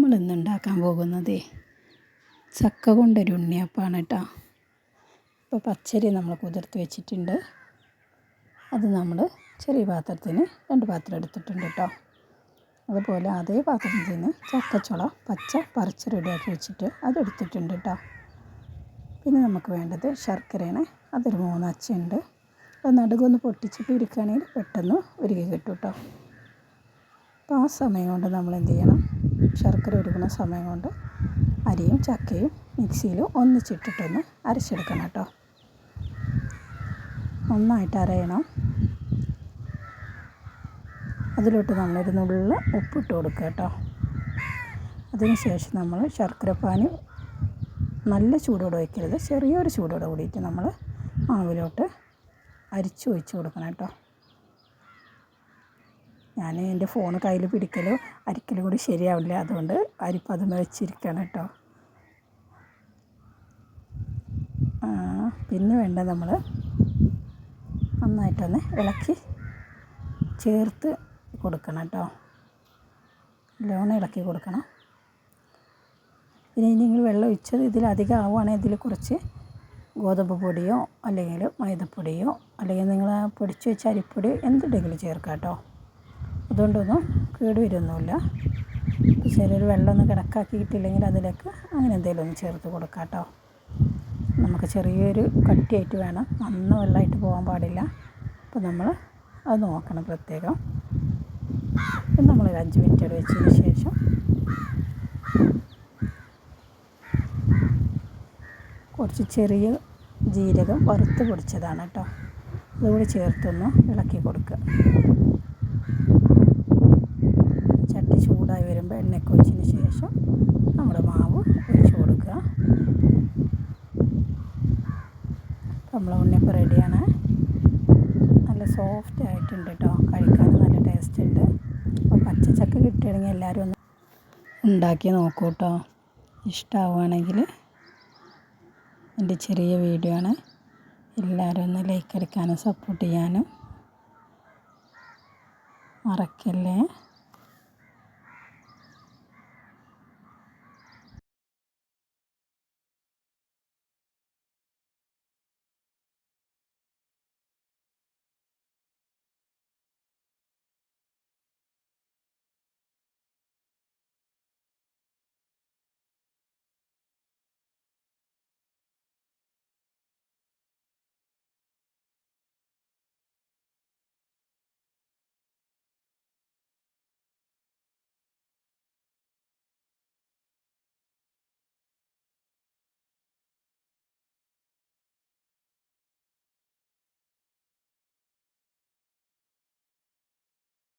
നമ്മളിന്ന് ഉണ്ടാക്കാൻ പോകുന്നത് ചക്ക കൊണ്ടൊരു ഉണ്ണിയപ്പമാണ് കേട്ടോ. ഇപ്പോൾ പച്ചരി നമ്മൾ കുതിർത്ത് വെച്ചിട്ടുണ്ട്. അത് നമ്മൾ ചെറിയ പാത്രത്തിന് 2 പാത്രം എടുത്തിട്ടുണ്ട് കേട്ടോ. അതുപോലെ അതേ പാത്രത്തിന് ചക്കച്ചുള പച്ച പറിച്ച് റെഡിയാക്കി വെച്ചിട്ട് അതെടുത്തിട്ടുണ്ട് കേട്ടോ. പിന്നെ നമുക്ക് വേണ്ടത് ശർക്കരയാണ്. അതൊരു 3 അച്ചുണ്ട്. അത് നടുകൊന്ന് പൊട്ടിച്ചിട്ട് ഉരുക്കുകയാണെങ്കിൽ പെട്ടെന്ന് ഉരുകി കിട്ടും കേട്ടോ. അപ്പോൾ ആ സമയം കൊണ്ട് നമ്മൾ എന്ത് ചെയ്യണം, ശർക്കര ഉരുകുന്ന സമയം കൊണ്ട് അരിയും ചക്കയും മിക്സിയിൽ ഒന്നിച്ചിട്ടിട്ടൊന്ന് അരച്ചെടുക്കണം കേട്ടോ. നന്നായിട്ട് അരയണം. അതിലോട്ട് നമ്മളൊരു നുള്ളിൽ ഉപ്പിട്ട് കൊടുക്കുക കേട്ടോ. അതിനുശേഷം നമ്മൾ ശർക്കരപ്പാനി നല്ല ചൂടോടെ വയ്ക്കരുത്, ചെറിയൊരു ചൂടോടെ കൂടിയിട്ട് നമ്മൾ മാവിലോട്ട് അരിച്ച് ഒഴിച്ച് കൊടുക്കണം കേട്ടോ. ഞാൻ എൻ്റെ ഫോൺ കയ്യിൽ പിടിക്കലും അരിക്കലും കൂടി ശരിയാവില്ല, അതുകൊണ്ട് അരിപ്പതുമ വെച്ചിരിക്കുകയാണ് കേട്ടോ. പിന്നെ വേണ്ട നമ്മൾ നന്നായിട്ടൊന്ന് ഇളക്കി ചേർത്ത് കൊടുക്കണം കേട്ടോ. നല്ലോണം ഇളക്കി കൊടുക്കണം. പിന്നെ നിങ്ങൾ വെള്ളം ഒഴിച്ചത് ഇതിലധികം ആവുകയാണെങ്കിൽ ഇതിൽ കുറച്ച് ഗോതമ്പ് പൊടിയോ അല്ലെങ്കിൽ മൈദപ്പൊടിയോ അല്ലെങ്കിൽ നിങ്ങൾ പൊടിച്ച് വെച്ച അരിപ്പൊടി എന്തുണ്ടെങ്കിലും ചേർക്കാം കേട്ടോ. അതുകൊണ്ടൊന്നും കേടുവരുമൊന്നുമില്ല. ചിലർ വെള്ളമൊന്ന് കണക്കാക്കിയിട്ടില്ലെങ്കിൽ അതിലേക്ക് അങ്ങനെ എന്തെങ്കിലും ഒന്ന് ചേർത്ത് കൊടുക്കാം കേട്ടോ. നമുക്ക് ചെറിയൊരു കട്ടിയായിട്ട് വേണം, നന്ന വെള്ളമായിട്ട് പോകാൻ പാടില്ല. അപ്പോൾ നമ്മൾ അത് നോക്കണം പ്രത്യേകം. പിന്നെ നമ്മൾ 5 മിനിറ്റ് വെച്ചതിന് ശേഷം കുറച്ച് ചെറിയ ജീരകം വറുത്ത് പൊടിച്ചതാണ് കേട്ടോ, അതുകൂടി ചേർത്തൊന്ന് ഇളക്കി കൊടുക്കുക. ചട്ടി ചൂടായി വരുമ്പോൾ എണ്ണയൊക്കെ ഒഴിച്ചതിന് ശേഷം നമ്മുടെ മാവ് ഒഴിച്ച് കൊടുക്കുക. നമ്മൾ ഉണ്ണിയപ്പം റെഡിയാണ്. നല്ല സോഫ്റ്റ് ആയിട്ടുണ്ട് കേട്ടോ, കഴിക്കാൻ നല്ല ടേസ്റ്റ് ഉണ്ട്. അപ്പോൾ പച്ചച്ചക്ക കിട്ടുകയാണെങ്കിൽ എല്ലാവരും ഒന്ന് ഉണ്ടാക്കി നോക്കൂ കേട്ടോ. ഇഷ്ടമാവുകയാണെങ്കിൽ എൻ്റെ ചെറിയ വീഡിയോ ആണ്, എല്ലാവരും ഒന്ന് ലൈക്ക് അടിക്കാനും സപ്പോർട്ട് ചെയ്യാനും മറക്കല്ലേ.